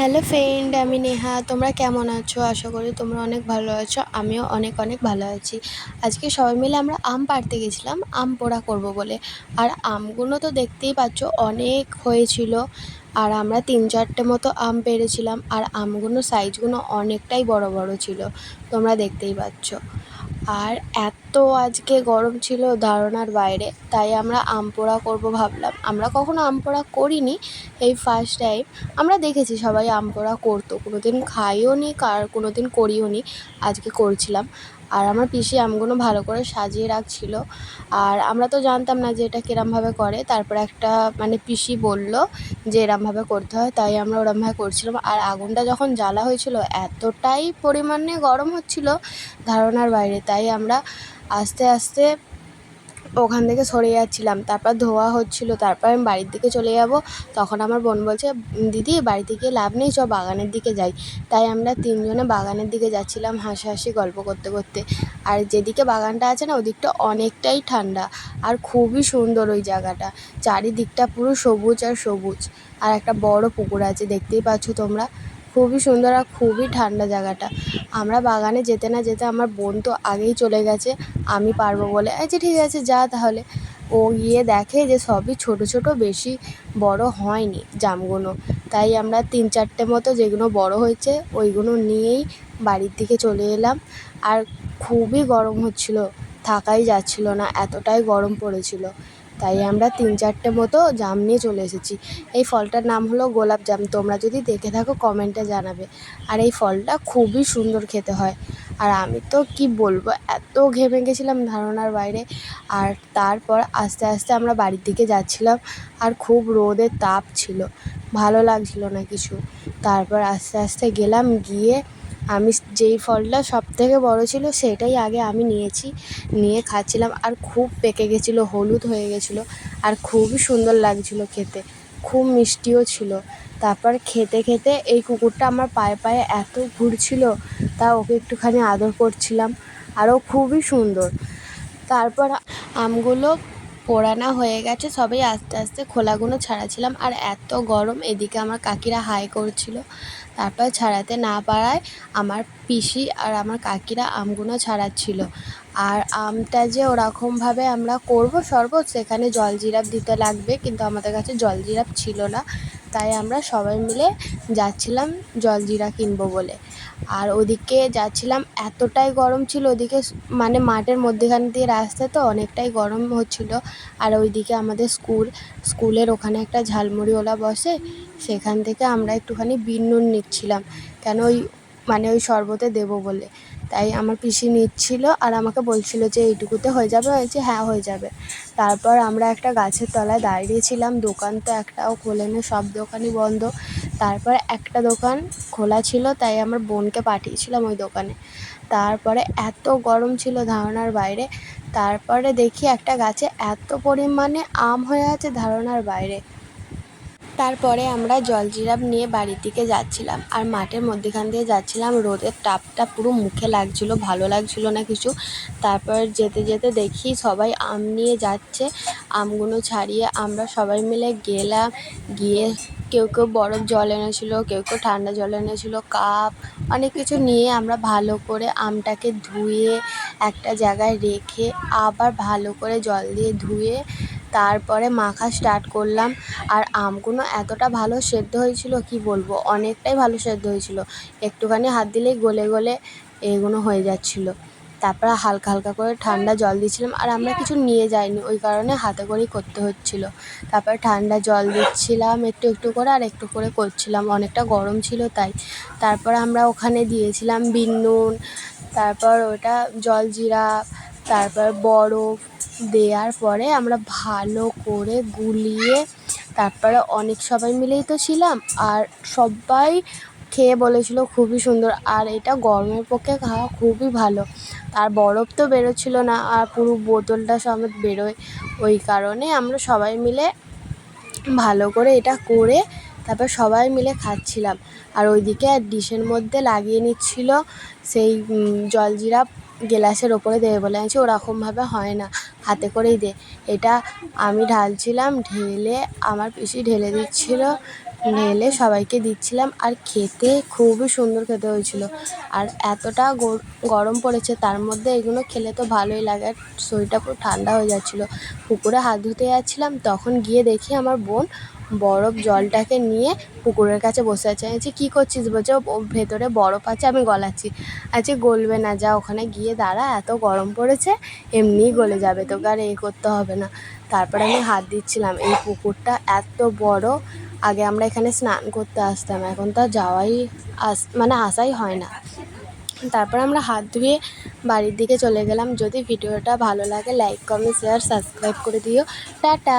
Hello friend, আমি নেহা। তোমরা কেমন আছো? আশা করি তোমরা অনেক ভালো আছো। আমিও অনেক অনেক ভালো আছি। আজকে সবাই মিলে আমরা আম পাড়তে গেছিলাম আম পোড়া করব বলে। আর আমগুলো তো দেখতেই পাচ্ছ অনেক হয়েছিল। আর আমরা ৩-৪টে মতো আম পেড়েছিলাম। আর আমগুলোর সাইজগুলো অনেকটাই বড় বড় ছিল, তোমরা দেখতেই পাচ্ছ। আর এত আজকে গরম ছিল ধারণার বাইরে, তাই আমরা আম পোড়া করবো ভাবলাম। আমরা কখনো আম পোড়া করিনি, এই ফার্স্ট টাইম। আমরা দেখেছি সবাই আম পোড়া করতো, কোনোদিন খাইও নি, কোনোদিন করিও নি, আজকে করছিলাম। আর আমার পিসি আমগুলো ভালো করে সাজিয়ে রাখছিল। আর আমরা তো জানতাম না যে এটা কিরমভাবে করে। তারপর একটা পিসি বলল যে এরমভাবে করতে হয়, তাই আমরা ওরমভাবে করছিলাম। আর আগুনটা যখন জ্বালা হয়েছিল এতটাই পরিমাণে গরম হচ্ছিল ধারণার বাইরে, তাই আমরা আস্তে আস্তে ওখান থেকে সরে যাচ্ছিলাম। তারপর ধোয়া হচ্ছিল, তারপর আমি বাড়ির দিকে চলে যাব। তখন আমার বোন বলছে, দিদি বাড়িতে গিয়ে লাভ নেই, চ বাগানের দিকে যাই। তাই আমরা তিনজনে বাগানের দিকে যাচ্ছিলাম হাসাহাসি গল্প করতে করতে। আর যেদিকে বাগানটা আছে না, ওদিকটা অনেকটাই ঠান্ডা আর খুবই সুন্দর ওই জায়গাটা। চারিদিকটা পুরো সবুজ আর সবুজ। আর একটা বড় পুকুর আছে, দেখতেই পাচ্ছ তোমরা। খুবই সুন্দর আর খুবই ঠান্ডা জায়গাটা। আমরা বাগানে যেতে না যেতে আমার বোন তো আগেই চলে গেছে আমি পারবো বলে। আচ্ছা ঠিক আছে, যা তাহলে। ও গিয়ে দেখে যে সবই ছোট ছোট, বেশি বড় হয়নি জামগুলো। তাই আমরা ৩-৪টে মতো যেগুলো বড় হয়েছে ওইগুলো নিয়েই বাড়ির দিকে চলে এলাম। আর খুবই গরম হচ্ছিল, থাকাই যাচ্ছিল না, এতটাই গরম পড়েছিল। তাই আমরা ৩-৪টে মতো জাম নিয়ে চলে এসেছি। এই ফলটার নাম হলো গোলাপ জাম। তোমরা যদি দেখে থাকো কমেন্টে জানাবে। আর এই ফলটা খুবই সুন্দর খেতে হয়। আর আমি তো কি বলবো, এত ঘেমে গেছিলাম ধারণার বাইরে। আর তারপর আস্তে আস্তে আমরা বাড়ির দিকে যাচ্ছিলাম। আর খুব রোদের তাপ ছিল, ভালো লাগছিল না কিছু। তারপর আস্তে আস্তে গেলাম, গিয়ে আমি যেই ফলটা সবথেকে বড় ছিল সেটাই আগে আমি নিয়েছি, নিয়ে খাচ্ছিলাম। আর খুব পেকে গেছিলো, হলুদ হয়ে গেছিলো, আর খুবই সুন্দর লাগছিলো খেতে, খুব মিষ্টিও ছিল। তারপর খেতে খেতে এই কুকুরটা আমার পায়ে পায়ে এত ঘুরছিল, তা ওকে একটুখানি আদর করছিলাম। আরও খুবই সুন্দর। তারপর আমগুলো পোড়ানো হয়ে গেছে, সবাই আস্তে আস্তে খোলাগুলো ছাড়াচ্ছিলাম। আর এত গরম, এদিকে আমার কাকিরা হাই করছিল। তারপর ছাড়াতে না পারায় আমার পিসি আর আমার কাকিরা আমগুলো ছাড়াচ্ছিল। আর আমটা যে ওরকমভাবে আমরা করব শরবত, সেখানে জল জিরাপ দিতে লাগবে, কিন্তু আমাদের কাছে জল জিরাপ ছিল না। তাই আমরা সবাই মিলে যাচ্ছিলাম জলজিরা কিনবো বলে। আর ওদিকে যাচ্ছিলাম, এতটাই গরম ছিল ওদিকে, মাঠের মধ্যেখান দিয়ে রাস্তা, তো অনেকটাই গরম হচ্ছিলো। আর ওইদিকে আমাদের স্কুলের ওখানে একটা ঝালমুড়িওয়ালা বসে, সেখান থেকে আমরা একটুখানি বিন নুন নিচ্ছিলাম, কেন ওই শরবতে দেবো বলে। তাই আমার পিসি নিচ্ছিল আর আমাকে বলছিল যে এইটুকুতে হয়ে যাবে, হয়েছে হ্যাঁ হয়ে যাবে। তারপর আমরা একটা গাছের তলায় দাঁড়িয়েছিলাম, দোকান তো একটাও খোলেনি, সব দোকানই বন্ধ। তারপর একটা দোকান খোলা ছিল, তাই আমার বোনকে পাঠিয়েছিলাম ওই দোকানে। তারপরে এত গরম ছিল ধারণার বাইরে। তারপরে দেখি একটা গাছে এত পরিমাণে আম হয়ে আছে ধারণার বাইরে। তারপরে আমরা জলজিরা নিয়ে বাড়ির দিকে যাচ্ছিলাম, আর মাঠের মধ্যেখান দিয়ে যাচ্ছিলাম। রোদের তাপটা পুরো মুখে লাগছিল, ভালো লাগছিল না কিছু। তারপর যেতে যেতে দেখি সবাই আম নিয়ে যাচ্ছে। আমগুলো ছাড়িয়ে আমরা সবাই মিলে গেলাম, গিয়ে কেউ কেউ বরফ জল এনেছিল, কেউ কেউ ঠান্ডা জল এনেছিল, কাপ অনেক কিছু নিয়ে আমরা ভালো করে আমটাকে ধুয়ে একটা জায়গায় রেখে আবার ভালো করে জল দিয়ে ধুয়ে তারপরে মাখা স্টার্ট করলাম। আর আমগুলো এতটা ভালো সেদ্ধ হয়েছিল কি বলবো, অনেকটাই ভালো সেদ্ধ হয়েছিল। একটুখানি হাত দিলেই গলে গলে এগুলো হয়ে যাচ্ছিলো। তারপর হালকা হালকা করে ঠান্ডা জল দিচ্ছিলাম, আর আমরা কিছু নিয়ে যাইনি, ওই কারণে হাতে করেই করতে হচ্ছিলো। তারপর ঠান্ডা জল দিচ্ছিলাম একটু একটু করে, আর একটু করে করছিলাম, অনেকটা গরম ছিল তাই। তারপর আমরা ওখানে দিয়েছিলাম বিন নুন, তারপর ওটা জলজিরা, তারপর বরফ দেওয়ার পরে আমরা ভালো করে গুলিয়ে, তারপরে অনেক সবাই মিলেই তো ছিলাম, আর সবাই খেয়ে বলেছিল খুবই সুন্দর। আর এটা গরমের পক্ষে খাওয়া খুবই ভালো। আর বরফ তো বেরোচ্ছিল না, আর পুরো বোতলটা সমেত বেরোয়, ওই কারণে আমরা সবাই মিলে ভালো করে এটা করে তারপর সবাই মিলে খাচ্ছিলাম। আর ওইদিকে ডিশের মধ্যে লাগিয়ে নিচ্ছিল সেই জলজিরা, গ্লাসের ওপরে দেবে বলে। আমি ওরকমভাবে হয় না, হাতে করেই দে। এটা আমি ঢালছিলাম, ঢেলে আমার পিসি ঢেলে দিচ্ছিল, ঢেলে সবাইকে দিচ্ছিলাম। আর খেতে খুবই সুন্দর খেতে হয়েছিল। আর এতটা গরম পড়েছে, তার মধ্যে এগুলো খেলে তো ভালোই লাগে। আর শরীরটা পুরো ঠান্ডা হয়ে যাচ্ছিলো। পুকুরে হাত ধুতে যাচ্ছিলাম, তখন গিয়ে দেখি আমার বোন বরফ জলটাকে নিয়ে পুকুরের কাছে বসে আছে। আমি বলছি, কী করছিস? বলছে, ও ভেতরে বরফ আছে, আমি গলাচ্ছি। আচ্ছা, গলবে না, যা ওখানে গিয়ে দাঁড়া, এত গরম পড়েছে, এমনিই গলে যাবে, তোকে আর করতে হবে না। তারপরে আমি হাত দিচ্ছিলাম। এই পুকুরটা এত বড়, আগে আমরা এখানে স্নান করতে আসতাম, এখন তো যাওয়াই মানে আসাই হয় না। তারপর আমরা হাত ধুয়ে বাড়ির দিকে চলে গেলাম। যদি ভিডিওটা ভালো লাগে, লাইক, কমেন্ট, শেয়ার, সাবস্ক্রাইব করে দিও। টাটা।